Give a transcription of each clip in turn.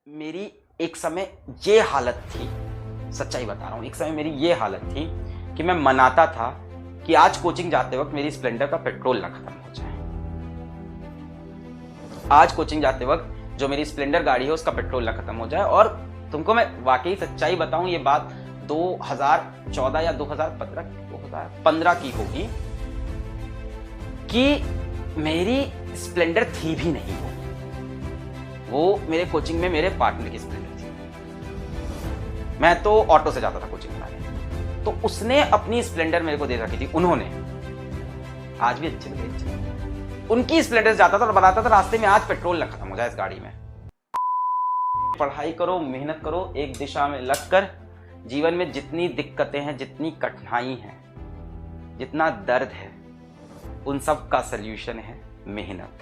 मेरी एक समय ये हालत थी, सच्चाई बता रहा हूँ, एक समय मेरी ये हालत थी कि मैं मनाता था कि आज कोचिंग जाते वक्त मेरी स्प्लेंडर का पेट्रोल ना खत्म हो जाए। आज कोचिंग जाते वक्त जो मेरी स्प्लेंडर गाड़ी है उसका पेट्रोल ना खत्म हो जाए। और तुमको मैं वाकई सच्चाई बताऊं, ये बात 2014 या 2015 की होगी कि मेरी स्प्लेंडर थी भी नहीं। वो मेरे कोचिंग में मेरे पार्टनर की स्प्लेंडर थी। मैं तो ऑटो से जाता था कोचिंग कराने, तो उसने अपनी स्प्लेंडर मेरे को दे रखी थी। उन्होंने आज भी अच्छे उनकी स्प्लेंडर से जाता था और बताता था रास्ते में आज पेट्रोल ना खत्म हो जाए इस गाड़ी में। पढ़ाई करो, मेहनत करो, एक दिशा में लगकर। जीवन में जितनी दिक्कतें हैं, जितनी कठिनाई है, जितना दर्द है, उन सब का सल्यूशन है मेहनत।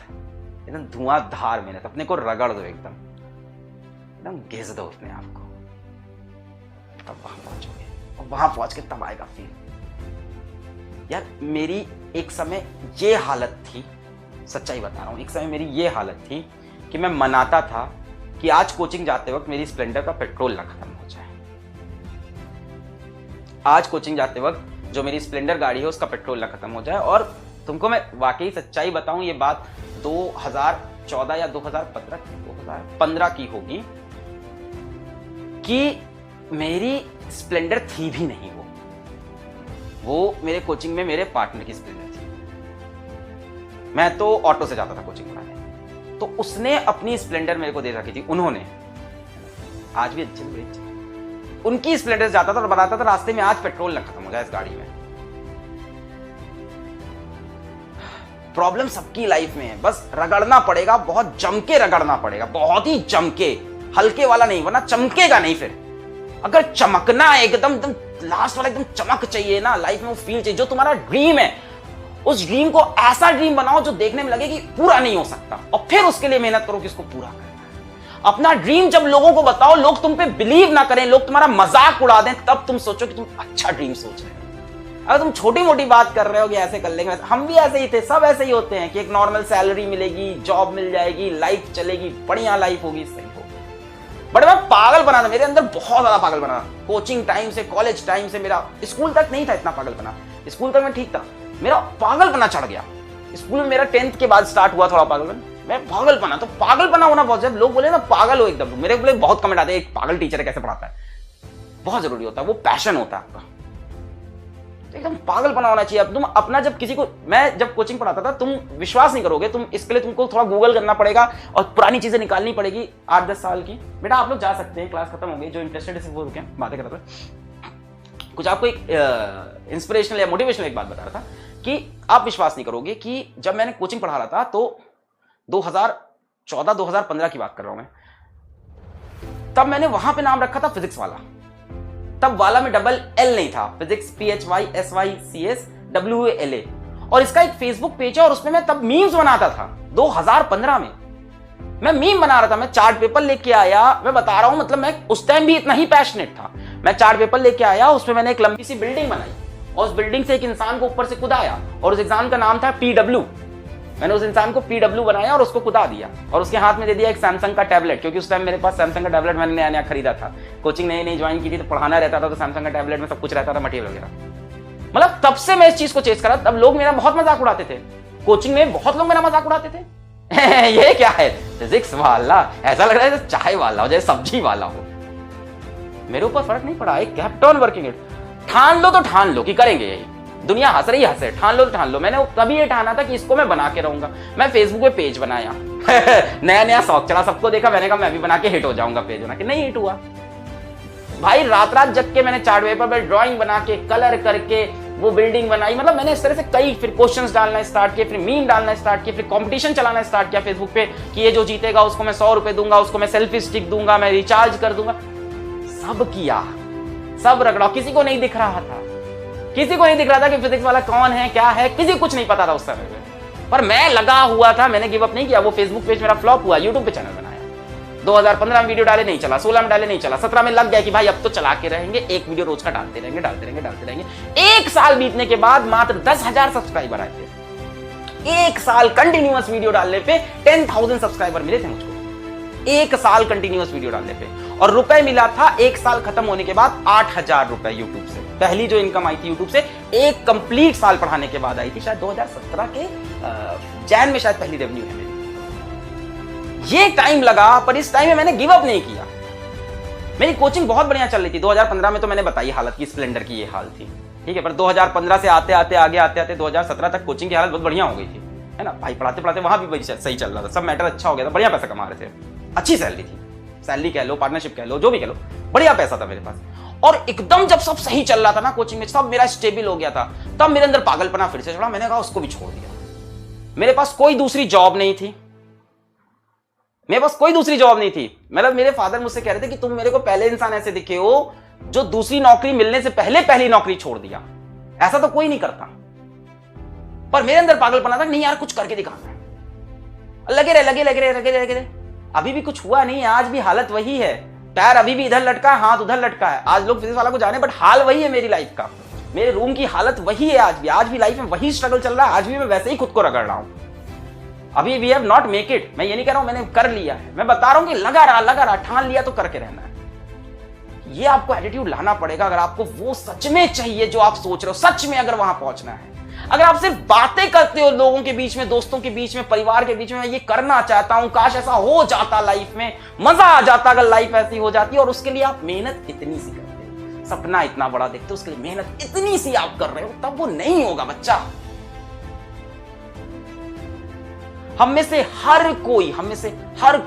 एकदम धुआंधार मेहनत। अपने को रगड़ दो, एकदम घिस दो अपने आप को, तब वहां पहुंचोगे। और वहां पहुंच के तब आएगा फील। यार मेरी एक समय ये हालत थी, सच्चाई बता रहा हूं, एक समय मेरी ये हालत थी कि मैं मनाता था कि आज कोचिंग जाते वक्त मेरी स्प्लेंडर का पेट्रोल ना खत्म हो जाए। आज कोचिंग जाते वक्त जो मेरी स्प्लेंडर गाड़ी है उसका पेट्रोल ना खत्म हो जाए। और तुमको मैं वाकई सच्चाई बताऊं, ये बात 2014 या 2015 की होगी कि मेरी स्प्लेंडर थी भी नहीं। वो मेरे कोचिंग में मेरे पार्टनर की स्प्लेंडर थी। मैं तो ऑटो से जाता था कोचिंग कराने, तो उसने अपनी स्प्लेंडर मेरे को दे रखी थी। उन्होंने आज भी अच्छे उनकी स्प्लेंडर से जाता था और बताता था रास्ते में आज पेट्रोल ना खत्म हो जाए इस गाड़ी में। प्रॉब्लम सबकी लाइफ में है, बस रगड़ना पड़ेगा, बहुत जम के रगड़ना पड़ेगा, बहुत ही जम के, हल्के वाला नहीं, वरना चमकेगा नहीं। फिर अगर चमकना है, एकदम लास्ट वाला एकदम चमक चाहिए ना लाइफ में, वो फील चाहिए। जो तुम्हारा ड्रीम है, उस ड्रीम को ऐसा ड्रीम बनाओ जो देखने में लगे कि पूरा नहीं हो सकता, और फिर उसके लिए मेहनत करो कि इसको पूरा करना है। अपना ड्रीम जब लोगों को बताओ, लोग तुम पे बिलीव ना करें, लोग तुम्हारा मजाक उड़ा दें, तब तुम सोचो कि तुम अच्छा ड्रीम सोच रहे हो। अगर तुम छोटी मोटी बात कर रहे हो कि ऐसे कर लेंगे, हम भी ऐसे ही थे, सब ऐसे ही होते हैं कि एक नॉर्मल सैलरी मिलेगी, जॉब मिल जाएगी, लाइफ चलेगी, बढ़िया लाइफ होगी, सही होगी। बट मैं पागल बना था, मेरे अंदर बहुत ज्यादा पागल बना। कोचिंग टाइम से, कॉलेज टाइम से, मेरा स्कूल तक नहीं था इतना पागल बना। स्कूल तक मैं ठीक था, मेरा पागल बना चढ़ गया। स्कूल में मेरा 10th के बाद स्टार्ट हुआ थोड़ा पागलपन। मैं पागल बना, तो पागल बना होना बहुत, जब लोग बोले ना पागल हो एकदम, मेरे बोले बहुत कमेंट आते हैं, एक पागल टीचर है कैसे पढ़ाता है। बहुत जरूरी होता है, वो पैशन होता है आपका, एकदम पागल बना होना चाहिए। अब तुम अपना, जब किसी को, मैं जब कोचिंग पढ़ाता था, तुम विश्वास नहीं करोगे, तुम इसके लिए तुमको थोड़ा गूगल करना पड़ेगा और पुरानी चीजें निकालनी पड़ेगी 8-10 साल की। बेटा आप लोग जा सकते हैं, क्लास खत्म हो गई, जो इंटरेस्टेड है वो रुके, बातें कर रहा था। कुछ आपको एक इंस्पिरेशनल या मोटिवेशनल एक बात बता रहा था कि आप विश्वास नहीं करोगे कि जब मैंने कोचिंग पढ़ा रहा था, तो 2014-2015 की बात कर रहा हूं मैं, तब मैंने वहां पे नाम रखा था फिजिक्स वाला। तब वाला में डबल एल नहीं था, फिजिक्स PHYSYCSWALA। और इसका एक फेसबुक पेज है और उसमें मैं तब मीम्स बनाता था। 2015 में मैं मीम बना रहा था। मैं चार्ट पेपर लेके आया, मैं बता रहा हूं, मतलब मैं उस टाइम भी इतना ही पैशनेट था। मैं चार्ट पेपर लेके आया, उसमें मैंने एक लंबी सी बिल्डिंग बनाई और उस बिल्डिंग से एक इंसान को ऊपर से कूदाया, और उस इंसान का नाम था PW। मैंने उस इंसान को PW बनाया और उसको कुदा दिया, और उसके हाथ में दे दिया एक सैमसंग का टैबलेट, क्योंकि उस टाइम मेरे पास सैमसंग का टैबलेट मैंने नया नया खरीदा था। कोचिंग नई ज्वाइन की थी, तो पढ़ाना रहता था, तो सैमसंग का टैबलेट में सब कुछ रहता था, मटेरियल वगैरह। मतलब तब से मैं इस चीज को चेस करा। तब लोग मेरा बहुत मजाक उड़ाते थे, कोचिंग में बहुत लोग मेरा मजाक उड़ाते थे। ये क्या है, फिजिक्स वाला, ऐसा लग रहा है जैसे चाय वाला हो, जैसे सब्जी वाला हो। मेरे ऊपर फर्क नहीं पड़ा, एक केप्ट ऑन वर्किंग इट। ठान लो तो ठान लो कि करेंगे यही, दुनिया हंस रही हंसे, ठान लो तो ठान लो। मैंने तभी ये ठाना था कि इसको मैं बना के रहूंगा। मैं फेसबुक पे पेज बनाया नया नया शौक चला, सबको देखा, मैंने कहा मैं भी बना के हिट हो जाऊंगा पेज बना के। नहीं हिट हुआ भाई, रात रात जग के मैंने चार्ट पेपर पर ड्राइंग बना के, कलर करके वो बिल्डिंग बनाई। मतलब मैंने इस तरह से कई, फिर क्वेश्चंस डालना स्टार्ट किए, फिर मीम डालना स्टार्ट किए, फिर कंपटीशन चलाना स्टार्ट किया फेसबुक पे कि ये जो जीतेगा उसको मैं 100 रुपए दूंगा, उसको मैं सेल्फी स्टिक दूंगा, मैं रिचार्ज कर दूंगा। सब किया, सब रगड़ा। किसी को नहीं दिख रहा था, किसी को नहीं दिख रहा था कि फिजिक्स वाला कौन है, क्या है, किसी को कुछ नहीं पता था उस समय में। पर मैं लगा हुआ था, मैंने गिव अप नहीं किया। वो फेसबुक पेज मेरा फ्लॉप हुआ, यूट्यूब पे चैनल बनाया। 2015 में वीडियो डाले, नहीं चला। 16 में डाले, नहीं चला। 17 में लग गया कि भाई अब तो चला के रहेंगे, एक वीडियो रोज का डालते रहेंगे। एक साल बीतने के बाद मात्र 10,000 सब्सक्राइबर आए थे। एक साल कंटिन्यूअस वीडियो डालने पे 10,000 सब्सक्राइबर मिले थे मुझको। 1 साल कंटिन्यूअस वीडियो डालने पे, और रुपए मिला था 1 साल खत्म होने के बाद 8,000 रुपए यूट्यूब से। पहली जो इनकम आई थी यूट्यूब से एक कंप्लीट साल पढ़ाने के बाद आई थी, शायद 2017 के जैन में शायद पहली रेवेन्यू है मेरी। ये टाइम लगा, पर इस टाइम में मैंने गिव अप नहीं किया। मेरी कोचिंग बहुत बढ़िया चल रही थी। 2015 में तो मैंने बताई हालत की, स्प्लेंडर की ये हाल थी, ठीक है। पर 2015 से आते आते 2017 तक कोचिंग की हालत बहुत बढ़िया हो गई थी, है ना भाई। पढ़ाते पढ़ाते वहां भी सही चल रहा था, सब मैटर अच्छा हो गया था, बढ़िया पैसा कमा रहे थे, अच्छी सैलरी थी, सैलरी कह लो, पार्टनरशिप कह लो, जो भी कह लो, बढ़िया पैसा था मेरे पास। और एकदम जब सब सही चल रहा था ना कोचिंग में, सब मेरा स्टेबल हो गया था, तब मेरे अंदर पागलपना फिर से चढ़ा। मैंने कहा उसको भी छोड़ दिया। मेरे पास कोई दूसरी जॉब नहीं थी, मेरे पास कोई दूसरी जॉब नहीं थी। मतलब मेरे फादर मुझसे कह रहे थे कि तुम मेरे को पहले इंसान ऐसे दिखे हो जो दूसरी नौकरी मिलने से पहले पहली नौकरी छोड़ दिया, ऐसा तो कोई नहीं करता। पर मेरे अंदर पागलपना था, नहीं यार कुछ करके दिखाना है। लगे रहे। अभी भी कुछ हुआ नहीं है, आज भी हालत वही है, पैर अभी भी इधर लटका है, हाथ उधर लटका है। आज लोग फिजिक्स वाला को जाने, बट हाल वही है मेरी लाइफ का, मेरे रूम की हालत वही है आज भी लाइफ में वही स्ट्रगल चल रहा है। आज भी मैं वैसे ही खुद को रगड़ रहा हूं। अभी we have not make it, मैं ये नहीं कह रहा हूं मैंने कर लिया है, मैं बता रहा हूं कि लगा रहा, ठान लिया तो करके रहना है। ये आपको एटीट्यूड लाना पड़ेगा अगर आपको वो सच में चाहिए जो आप सोच रहे हो, सच में अगर वहां पहुंचना है। अगर आप सिर्फ बातें करते हो लोगों के बीच में, दोस्तों के बीच में, परिवार के बीच में, मैं ये करना चाहता हूं, काश ऐसा हो जाता लाइफ में, मजा आ जाता अगर लाइफ ऐसी हो जाती, और उसके लिए आप मेहनत इतनी सी करते हो, सपना इतना बड़ा देखते हो, उसके लिए मेहनत इतनी सी आप कर रहे हो, तब वो नहीं होगा बच्चा। हम में से हर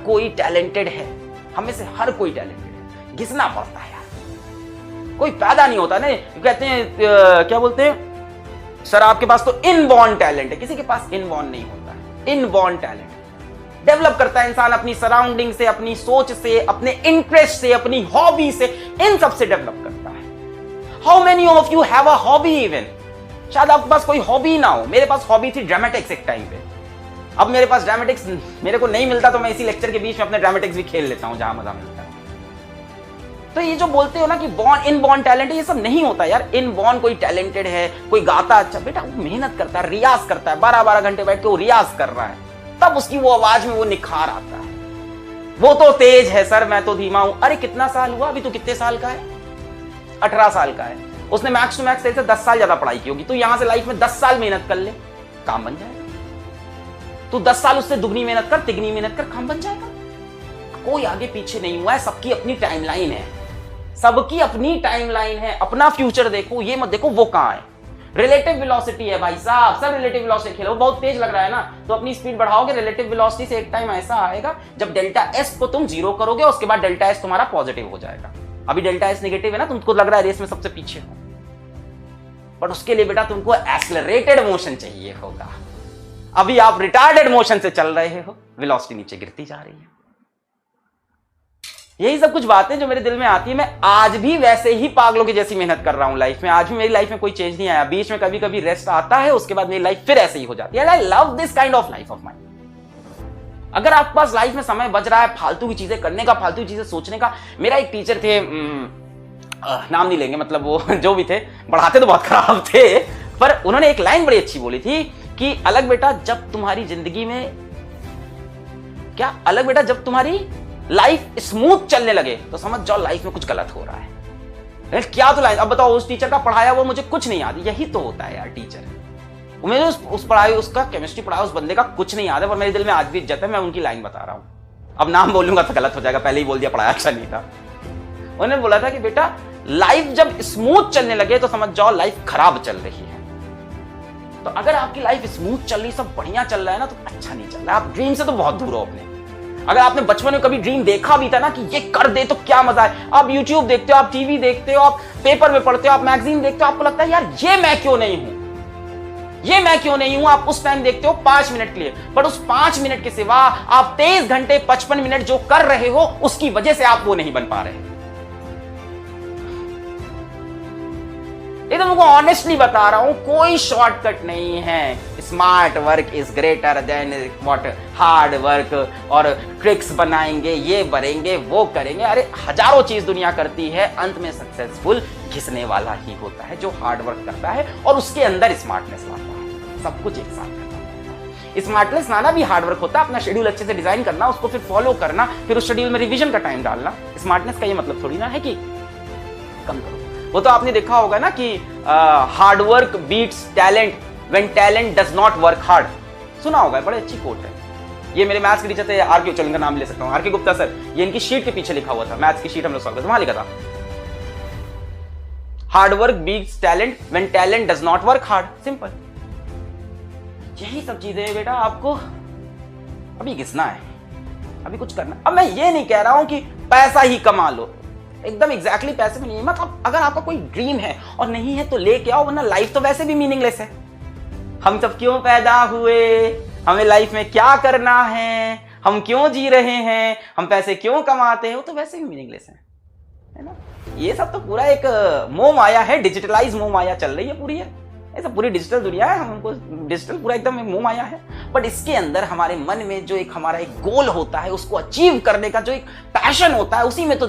कोई टैलेंटेड है, हम में से हर कोई टैलेंटेड है, घिसना पड़ता है यार, कोई पैदा नहीं होता ना। कहते हैं क्या बोलते हैं, सर आपके पास तो इनबॉर्न टैलेंट है, किसी के पास इनबॉर्न नहीं होता है। इनबॉर्न टैलेंट डेवलप करता है इंसान अपनी सराउंडिंग से, अपनी सोच से, अपने इंटरेस्ट से, अपनी हॉबी से, इन सब से डेवलप करता है। How many of you have a hobby even? शायद आपके पास कोई हॉबी ना हो। मेरे पास हॉबी थी ड्रामेटिक्स एक टाइम पे। अब मेरे पास ड्रामेटिक्स मेरे को नहीं मिलता तो मैं इसी लेक्चर के बीच में अपने ड्रामेटिक्स भी खेल लेता हूं जहां मजा मिलता है। तो ये जो बोलते हो ना कि इनबॉर्न टैलेंट है, ये सब नहीं होता यार। इनबॉर्न कोई टैलेंटेड है, कोई गाता अच्छा, बेटा वो मेहनत करता है, रियाज करता है, 12-12 घंटे बैठ के वो रियाज कर रहा है, तब उसकी वो आवाज में वो निखार आता है। वो तो तेज है सर, मैं तो धीमा हूं। अरे कितना साल हुआ, अभी तो कितने साल का है? 18 साल का है। उसने मैक्स टू मैक्स से 10 साल ज्यादा पढ़ाई की होगी। तू यहां से लाइफ में 10 साल मेहनत कर ले, काम बन जाएगा। तू 10 साल उससे दुगनी मेहनत कर, तिगनी मेहनत कर, काम बन जाएगा। कोई आगे पीछे नहीं हुआ है, सबकी अपनी टाइमलाइन है, सबकी अपनी टाइमलाइन है। अपना फ्यूचर देखो, ये मत देखो वो कहां है। रिलेटिव वेलोसिटी है भाई साहब, सब रिलेटिव वेलोसिटी खेलो। बहुत तेज लग रहा है ना, तो अपनी स्पीड बढ़ाओगे। रिलेटिव वेलोसिटी से एक टाइम ऐसा आएगा जब डेल्टा एस को तुम 0 करोगे, उसके बाद डेल्टा एस तुम्हारा पॉजिटिव हो जाएगा। अभी डेल्टा एस नेगेटिव है ना, तुमको लग रहा है रेस में सबसे पीछे हो, बट उसके लिए बेटा तुमको एक्सेलरेटेड मोशन चाहिए होगा। अभी आप रिटार्डेड मोशन से चल रहे हो, वेलोसिटी नीचे गिरती जा रही है। यही सब कुछ बातें जो मेरे दिल में आती है। मैं आज भी वैसे ही पागलों की जैसी मेहनत कर रहा हूं लाइफ में। आज भी मेरी लाइफ में कोई चेंज नहीं आया। बीच में कभी कभी रेस्ट आता है, उसके बाद मेरी लाइफ फिर ऐसे ही हो जाती है। I love this kind of life of mine. अगर आपके पास लाइफ में समय बच रहा है फालतू की चीजें करने का, फालतू की चीजें सोचने का। मेरा एक टीचर थे, नाम नहीं लेंगे, मतलब वो जो भी थे, पढ़ाते तो बहुत खराब थे, पर उन्होंने एक लाइन बड़ी अच्छी बोली थी कि अलग बेटा जब तुम्हारी जिंदगी में क्या अलग बेटा जब तुम्हारी लाइफ स्मूथ चलने लगे तो समझ जाओ लाइफ में कुछ गलत हो रहा है। क्या तो लाइन, अब बताओ उस टीचर का पढ़ाया वो मुझे कुछ नहीं याद। यही तो होता है यार टीचर। मुझे उस पढ़ाई, उसका केमिस्ट्री पढ़ाया उस बंदे का कुछ नहीं याद है, पर मेरे दिल में आज भी इज्जत है। मैं उनकी लाइन बता रहा हूं, अब नाम बोलूंगा तो गलत हो जाएगा, पहले ही बोल दिया पढ़ाया अच्छा नहीं था। उन्होंने बोला था कि बेटा लाइफ जब स्मूथ चलने लगे तो समझ जाओ लाइफ खराब चल रही है। तो अगर आपकी लाइफ स्मूथ चल रही, सब बढ़िया चल रहा है ना, तो अच्छा नहीं चल रहा है। आप ड्रीम से तो बहुत दूर हो अपने। अगर आपने बचपन में कभी ड्रीम देखा भी था ना कि ये कर दे तो क्या मजा है, आप YouTube देखते हो, आप टीवी देखते हो, आप पेपर में पढ़ते हो, आप मैगजीन देखते हो, आपको लगता है यार ये मैं क्यों नहीं हूं, ये मैं क्यों नहीं हूं। आप उस टाइम देखते हो 5 मिनट के लिए, पर उस 5 मिनट के सिवा आप 23 घंटे 55 मिनट जो कर रहे हो उसकी वजह से आप वो नहीं बन पा रहे। ये तो मुझको ऑनेस्टली बता रहा हूं, कोई शॉर्टकट नहीं है। Smart work is greater than what hard work, और ट्रिक्स बनाएंगे, ये बनेंगे, वो करेंगे। अरे हजारों चीज दुनिया करती है, अंत में सक्सेसफुल घिसने वाला ही होता है जो हार्ड वर्क करता है और उसके अंदर स्मार्टनेस लाता है। सब कुछ एक साथ करता है। स्मार्टनेस लाना भी हार्डवर्क होता है, अपना शेड्यूल अच्छे से डिजाइन करना, उसको फिर फॉलो करना, फिर उस शेड्यूल में रिवीजन का टाइम डालना। स्मार्टनेस का ये मतलब थोड़ी ना है कि कम करो। वो तो आपने देखा होगा ना कि hard work beats talent when talent does not work hard, सुना होगा, बड़ी अच्छी कोट है। ये मेरे मैथ्स के टीचर थे आर.के. उच्चल, इनका नाम ले सकता हूँ, आर.के. गुप्ता सर, ये इनकी शीट के पीछे लिखा हुआ था, मैथ्स की शीट हम लोग सॉल्व करते वहां लिखा था hard work beats talent when talent does not work hard, simple. यही सब चीजें हैं बेटा, आपको अभी घिसना है, अभी कुछ करना। अब मैं ये नहीं कह रहा हूं कि पैसा ही कमा लो, एकदम एग्जैक्टली पैसे में नहीं है, मतलब अगर आपका कोई ड्रीम है और नहीं है तो लेके आओ, वरना लाइफ तो वैसे भी मीनिंगलेस है। हम सब क्यों पैदा हुए, हमें लाइफ में क्या करना है, हम क्यों जी रहे हैं, हम पैसे क्यों कमाते हैं, वो तो वैसे भी मीनिंगलेस है ना। ये सब तो पूरा एक मोह माया है, डिजिटलाइज मोह माया चल रही है पूरी है, ये सब पूरी डिजिटल दुनिया है, हमको डिजिटल पूरा एकदम मोह माया है। बट इसके अंदर हमारे मन में जो एक हमारा एक गोल होता है, उसको अचीव करने का जो एक पैशन होता है, उसी में तो